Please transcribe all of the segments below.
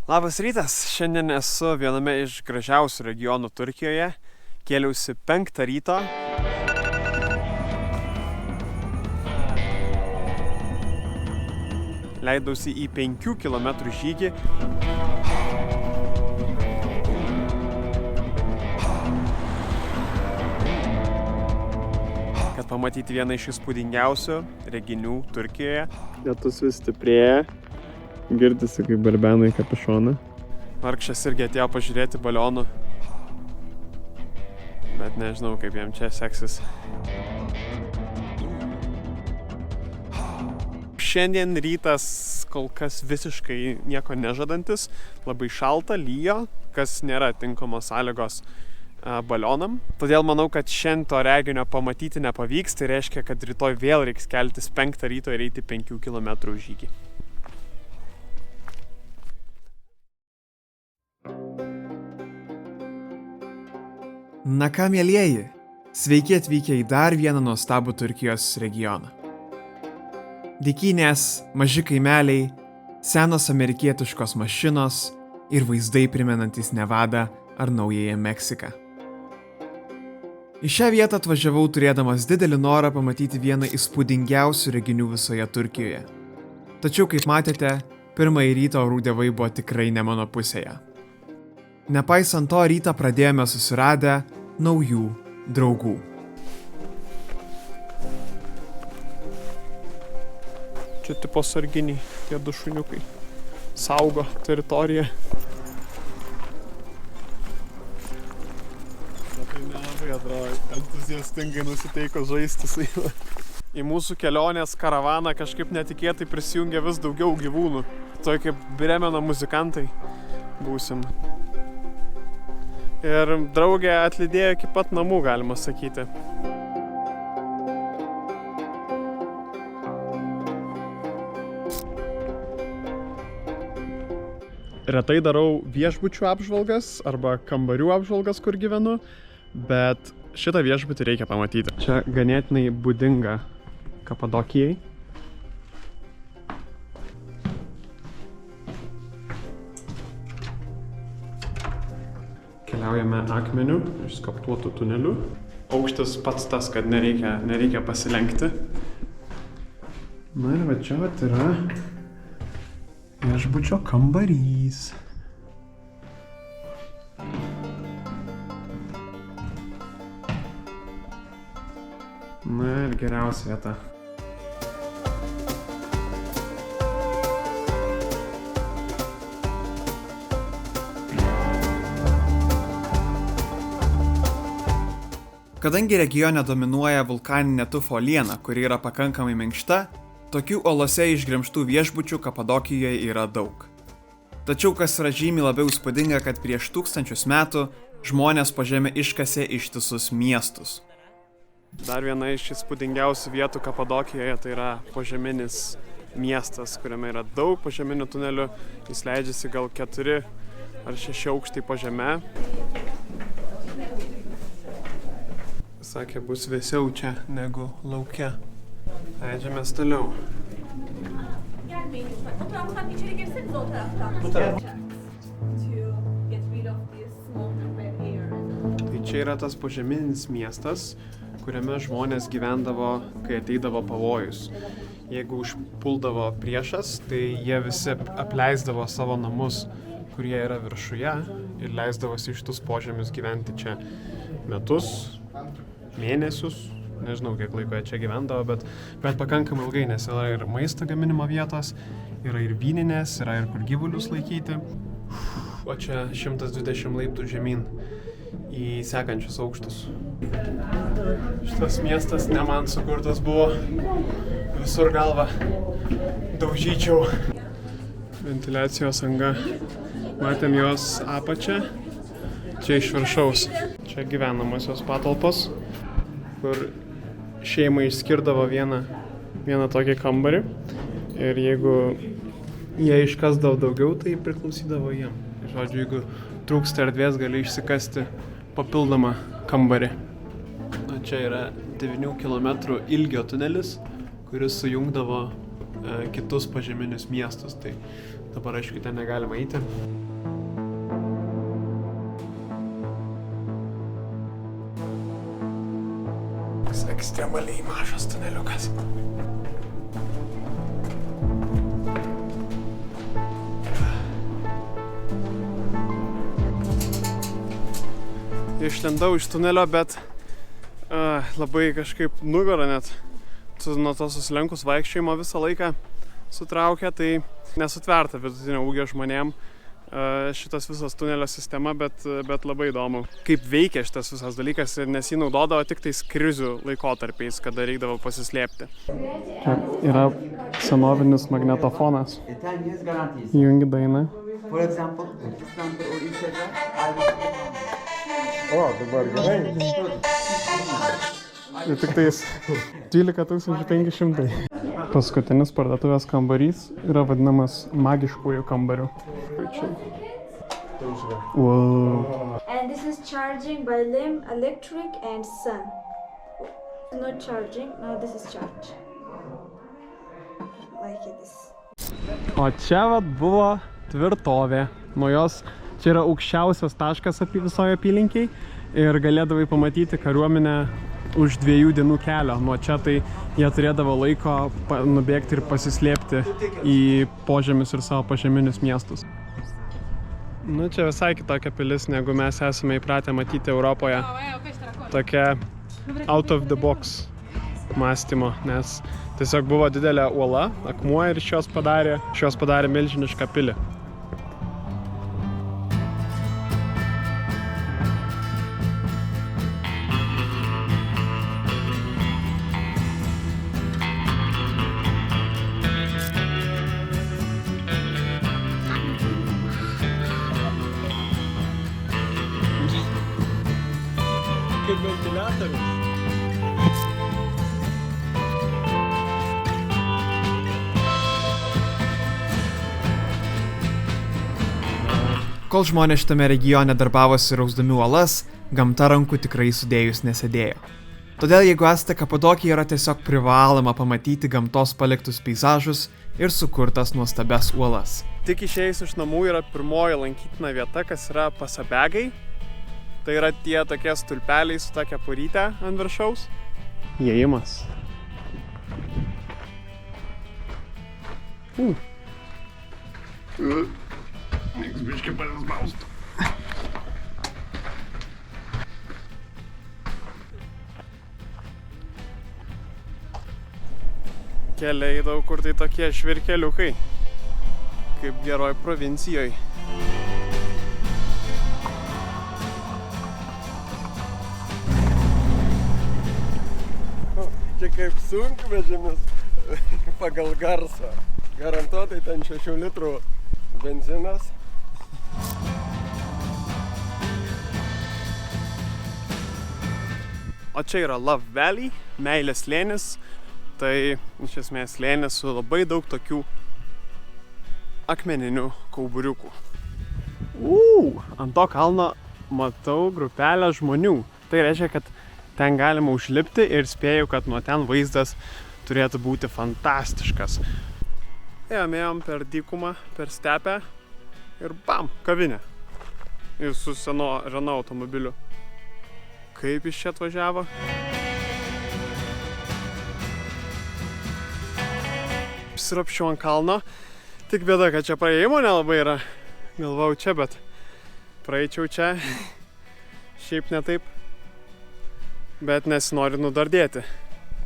Labas rytas, šiandien esu viename iš gražiausių regionų Turkijoje. Kėliausi 5 ryto. Leidausi į 5 km žygį. Kad pamatyti vieną iš įspūdingiausių reginių Turkijoje. Lietus vis stiprėja. Girdisi, kaip barbena į kapišoną. Vargšas irgi atėjo pažiūrėti balionų. Bet nežinau, kaip jam čia seksis. Šiandien rytas kol kas visiškai nieko nežadantis. Labai šalta, lyjo, kas nėra tinkamos sąlygos balionam. Todėl manau, kad šiandien to reginio pamatyti nepavyks. Tai reiškia, kad rytoj vėl reiks keltis 5 ryto ir eiti 5 km žygį. Na ką, mielieji, sveiki atvykę į dar vieną nuostabų Turkijos regioną. Dykynės, maži kaimeliai, senos amerikietiškos mašinos ir vaizdai primenantys Nevadą ar Naująją Meksiką. Į šią vietą atvažiavau turėdamas didelį norą pamatyti vieną įspūdingiausių reginių visoje Turkijoje. Tačiau, kaip matėte, pirmąjį rytą orų dievai buvo tikrai ne mano pusėje. Nepaisant to, rytą pradėjome susiradę naujų draugų. Čia tipo sarginiai, tie du šuniukai. Saugo teritoriją. Tai nelabai atrodo, entuziastingai nusiteiko žaisti su juo. Į mūsų kelionės karavaną kažkaip netikėtai prisijungia vis daugiau gyvūnų. Toj kaip Bremeno muzikantai būsim. Ir draugė atlydėjo iki pat namų, galima sakyti. Retai darau viešbučių apžvalgas arba kambarių apžvalgas, kur gyvenu, bet šitą viešbutį reikia pamatyti. Čia ganėtinai būdinga Kapadokijai. Keliaujame akmeniu, išskaptuotų tunelių. Aukštis pats tas, kad nereikia pasilenkti. Na ir va čia vat yra viešbučio kambarys. Na ir geriausia vieta. Kadangi regione dominuoja vulkaninė tufo uoliena, kuri yra pakankamai minkšta, tokių uolose išgremžtų viešbučių Kapadokijoje yra daug. Tačiau kas yra žymiai labiau įspūdinga, kad prieš 1000 metų žmonės po žeme iškasė ištisus miestus. Dar viena iš įspūdingiausių vietų Kapadokijoje tai yra požeminis miestas, kuriame yra daug požeminių tunelių. Jis leidžiasi gal 4 ar 6 aukštai po žeme. Sakė, bus vėsiau čia negu lauke. Leidžiamės toliau. Tai čia yra tas požeminis miestas, kuriame žmonės gyvendavo, kai ateidavo pavojus. Jeigu užpuldavo priešas, tai jie visi apleisdavo savo namus, kurie yra viršuje, ir leisdavosi iš tus požemius gyventi čia metus, mėnesius, nežinau kiek laiko jie čia gyvendavo, bet pakankamai ilgai, nes yra ir maisto gaminimo vietos, yra ir vyninės, yra ir kur gyvulius laikyti. O čia 120 laiptų žemyn į sekančius aukštus. Šitas miestas ne man sukurtas buvo, visur galva daužyčiau. Ventiliacijos anga, matėm jos apačią, čia iš viršaus. Čia gyvenamosios patalpos, kur šeimai išskirdavo vieną tokį kambarį ir jeigu jie iškasdavo daugiau, tai priklausydavo jiem. Žodžiu, jeigu trūksta erdvės, gali išsikasti papildomą kambarį. Čia yra 9 km ilgio tunelis, kuris sujungdavo kitus požeminius miestus. Tai dabar aišku ten negalima eiti. Ekstremaliai mažas tuneliukas. Išlendau iš tunelio, bet labai kažkaip nugarą net nuo to susilenkus vaikščiojimo visą laiką sutraukia, tai nesutverta vidutinio ūgio žmonėm šitas visas tunelio sistema, bet labai įdomu, kaip veikia šitas visas dalykas, nes jį naudodavo tik tais krizių laikotarpiais, kada reikdavo pasislėpti. Čia yra senovinis magnetofonas. Jungi dainą. O, dabar gerai. Ir tik tais 12 500. Paskutinis parduotuvės kambarys yra vadinamas magiškųjų kambarių. Wow. And this is charging by lamp, electric and sun. Not charging, now this is charged. Like this. O čia vat buvo tvirtovė. Nuo jos čia yra aukščiausias taškas visoje apylinkiai ir galėdavai pamatyti kariuomenę už 2 dienų kelio. Nuo čia tai jie turėdavo laiko nubėgti ir pasislėpti į požemius ir savo požeminius miestus. Nu, čia visai kitokia pilis, negu mes esame įpratę matyti Europoje. Tokia out of the box mąstymo, nes tiesiog buvo didelė uola, akmuo ir šios padarė milžinišką pilį. Kaip ventiliatorius. Kol žmonės šitame regione darbavosi rausdami uolas, gamta rankų tikrai sudėjus nesėdėjo. Todėl jeigu esate Kapadokijoje, yra tiesiog privaloma pamatyti gamtos paliktus peizažus ir sukurtas nuostabias uolas. Tik išėjus iš namų yra pirmoji lankytina vieta, kas yra Pasabegai. Tai yra tie tokie stulpeliai su tokia puryte ant viršaus. Įėjimas. Niks biškį pasispaustų. Keliai daug kur tai tokie žvirkeliukai, kaip geroj provincijoje. Čia kaip sunkvežimis pagal garsą. Garantuotai ten 6 litrų benzinas. O čia yra Love Valley, meilės slėnis. Tai iš esmės slėnis su labai daug tokių akmeninių kauburiukų. Ant to kalno matau grupelę žmonių. Tai reiškia, kad ten galima užlipti ir spėju, kad nuo ten vaizdas turėtų būti fantastiškas. Ėjom per dykumą, per stepę ir bam, kavinė. Ir su seno Renault automobiliu. Kaip jis čia atvažiavo? Apsirapščiau ant kalno. Tik bėda, kad čia praėjimo nelabai yra. Galvau čia, bet praeičiau čia. Šiaip ne taip. Bet nesinori nudardėti.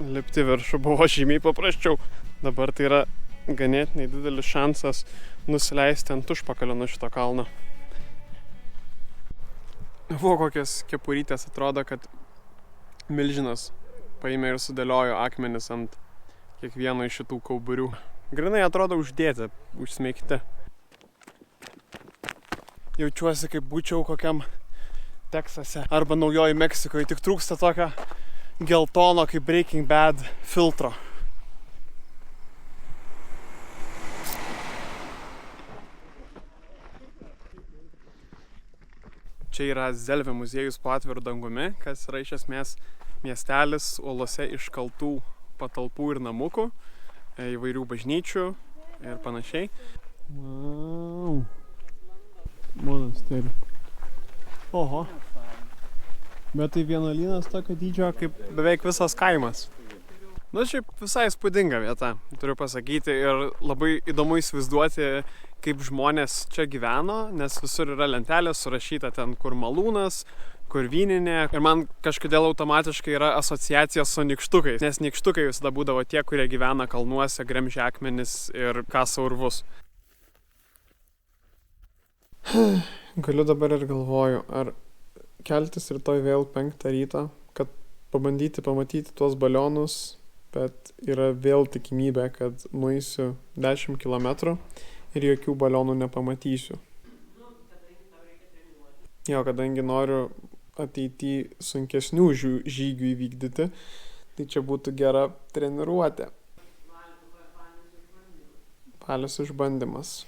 Lipti viršų buvo žymiai paprasčiau. Dabar tai yra ganėtinai didelis šansas nusileisti ant užpakalio nuo šito kalno. Buvo kokios kepurytės, atrodo, kad milžinas paėmė ir sudėliojo akmenis ant kiekvieno iš šitų kauburių. Grinai atrodo uždėti, užsmeigti. Jaučiuosi, kaip būčiau kokiam Teksase arba Naujoji Meksikoje, tik trūksta tokio geltono kaip Breaking Bad filtro. Čia yra Zelvė muziejus po atviru dangumi, kas yra iš esmės miestelis uolose iškaltų patalpų ir namukų. įvairių bažnyčių ir panašiai. Wow. Monasterį. Oho. Bet tai vienuolynas tokio dydžio kaip beveik visas kaimas. Nu, šiaip visai įspūdinga vieta, turiu pasakyti, ir labai įdomu įsivaizduoti, kaip žmonės čia gyveno, nes visur yra lentelė surašyta ten, kur malūnas, kur vyninė. Ir man kažkodėl automatiškai yra asociacija su nykštukais, nes nykštukai visada būdavo tie, kurie gyvena kalnuose, gremžia akmenis ir kasa urvus. Galiu dabar ir galvoju, ar keltis rytoj vėl 5 ryto, kad pabandyti pamatyti tuos balionus, bet yra vėl tikimybė, kad nueisiu 10 km ir jokių balionų nepamatysiu. Jo, kadangi noriu ateityje sunkesnių žygių įvykdyti, tai čia būtų gera treniruotė. Valios išbandymas.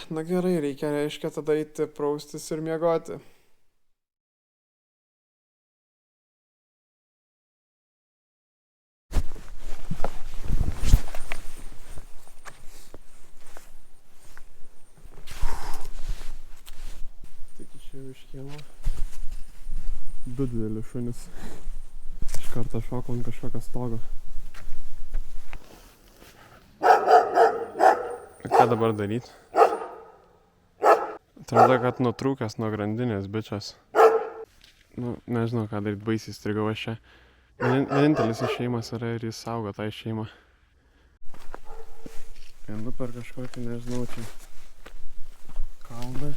Na gerai, reiškia tada eiti praustis ir miegoti. Iš kiemo 2 didelius šunis. Iš karto šoko ant kažkokio stogo. Ką dabar daryti? Atrodo, kad nutrūkęs nuo grandinės bičias. Nu, nežinau, ką daryti, baisiai strigau aš čia. Vienintelis išėjimas yra ir jis saugo tą išėjimą. Einu per kažkokį, nežinau, čia kalną.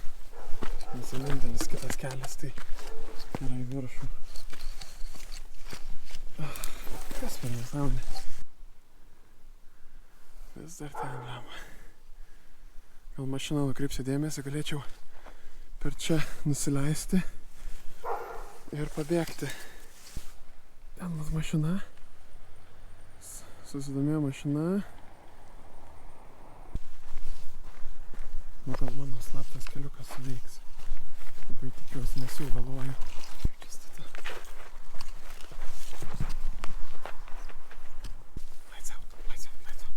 Nes vienintelis kitas kelias tai yra į viršų. Kas per nesąmonė? Vis dar ten lema. Gal mašina nukreipsia dėmesį, galėčiau per čia nusileisti ir pabėgti. Ten mūsų mašina. Susidomėjo mašina. Nu, gal mano slaptas keliukas suveiks. Labai tikiuosi, nes jau vėluoju. Lights out, lights out, lights out.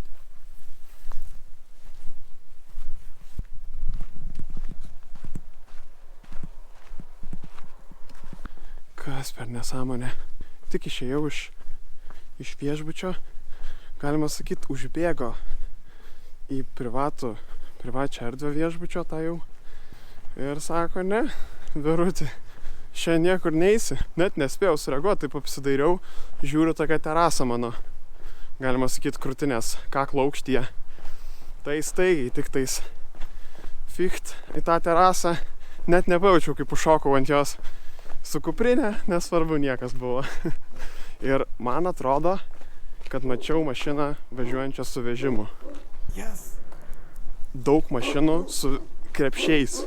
Kas per nesąmonę. Tik išėjau iš viešbučio, galima sakyti, užbėgo į privačią erdvę viešbučio, tą jau. Ir sako, ne, vyruti, šiandien niekur neisi. Net nespėjau sureaguoti, taip apsidairiau, žiūriu tokią terasą mano, galima sakyti, krūtinės kaklo aukštyje. Tai staigiai, tik tais ficht į tą terasą, net nepajaučiau, kaip užšokau ant jos su kuprinė, nesvarbu, niekas buvo. Ir man atrodo, kad mačiau mašiną važiuojančią su vežimu. Yes. Daug mašinų su krepšiais.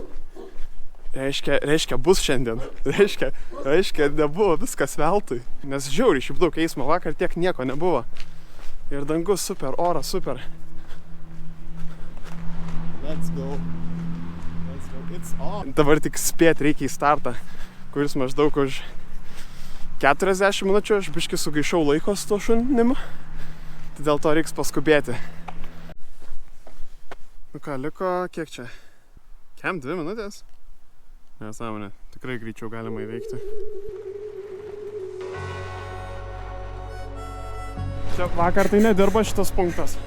Reiškia bus šiandien. Reiškia nebuvo viskas veltui. Nes žiauriai šiaip daug eismo, vakar tiek nieko nebuvo. Ir dangus super, oras super. Let's go. It's on. Dabar tik spėt reikia į startą, kuris maždaug už 40 minučių. Aš biškį sugaišau laiko su to šunimu. Tai dėl to reiks paskubėti. Nu ką, liko kiek čia? 2 minutės? Nesąmonė, tikrai greičiau galima įveikti. Čia vakar tai nedirba šitas punktas.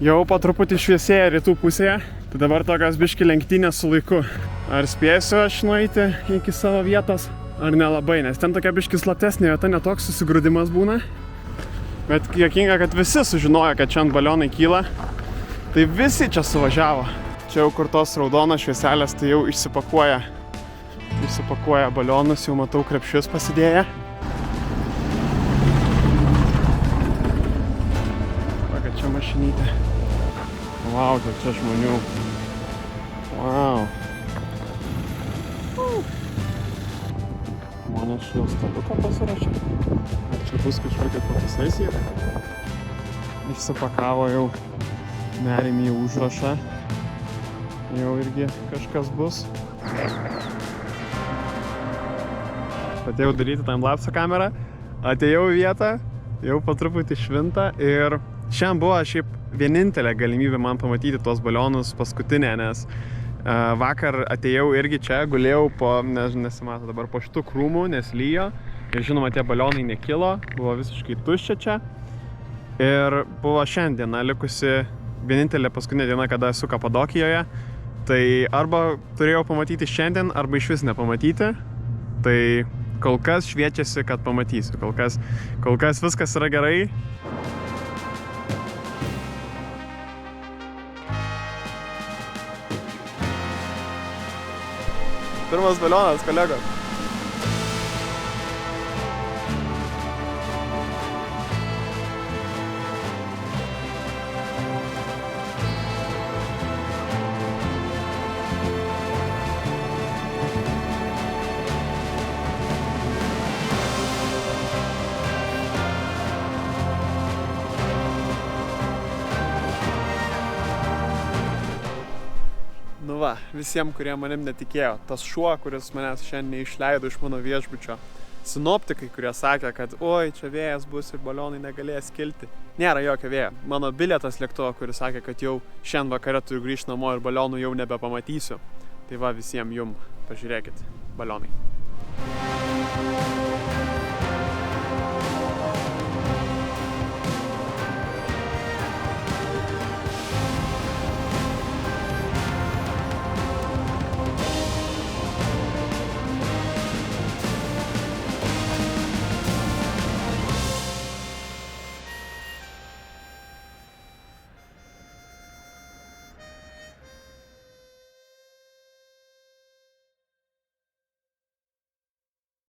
Jau po truputį šviesėja rytų pusėje, tai dabar tokios biški lenktynės su laiku. Ar spėsiu aš nueiti iki savo vietos, ar nelabai, nes ten tokia biški slaptesnė vieta, netoks susigrūdimas būna. Bet juokinga, kad visi sužinojo, kad čia ant balionai kyla, tai visi čia suvažiavo. Čia jau kur tos raudonos švieselės, tai jau išsipakuoja balionus, jau matau krepšius pasidėję. Kokia čia mašinytė. Vau, čia žmonių. Vau. Žmonės šio staliuką pasirašė. Ar čia bus kažkokia fotosesija? Išsipakavo jau, nerėm į užrašą. Jau irgi kažkas bus. Atėjau daryti timelapso kamerą, atėjau į vietą, jau po truputį švinta ir Šiandien buvo šiaip vienintelė galimybė man pamatyti tuos balionus paskutinę, nes vakar atėjau irgi čia, gulėjau po, nesimato dabar, po šitų krūmų, nes lyjo. Ir žinoma, tie balionai nekilo, buvo visiškai tuščia čia. Ir buvo šiandiena likusi vienintelė paskutinė diena, kada esu Kapadokijoje. Tai arba turėjau pamatyti šiandien, arba iš vis nepamatyti. Tai kol kas šviečiasi, kad pamatysiu. Kol kas viskas yra gerai. Pirmas balionas, kolegos. Nu va, visiems, kurie manim netikėjo, tas šuo, kuris manęs šiandien neišleido iš mano viešbučio. Sinoptikai, kurie sakė, kad oi, čia vėjas bus ir balionai negalės kilti. Nėra jokio vėjo. Mano bilietas lėktuvo, kuris sakė, kad jau šiandien vakare turiu grįžti namo ir balionų jau nebepamatysiu. Tai va, visiems jum, pažiūrėkit, balionai.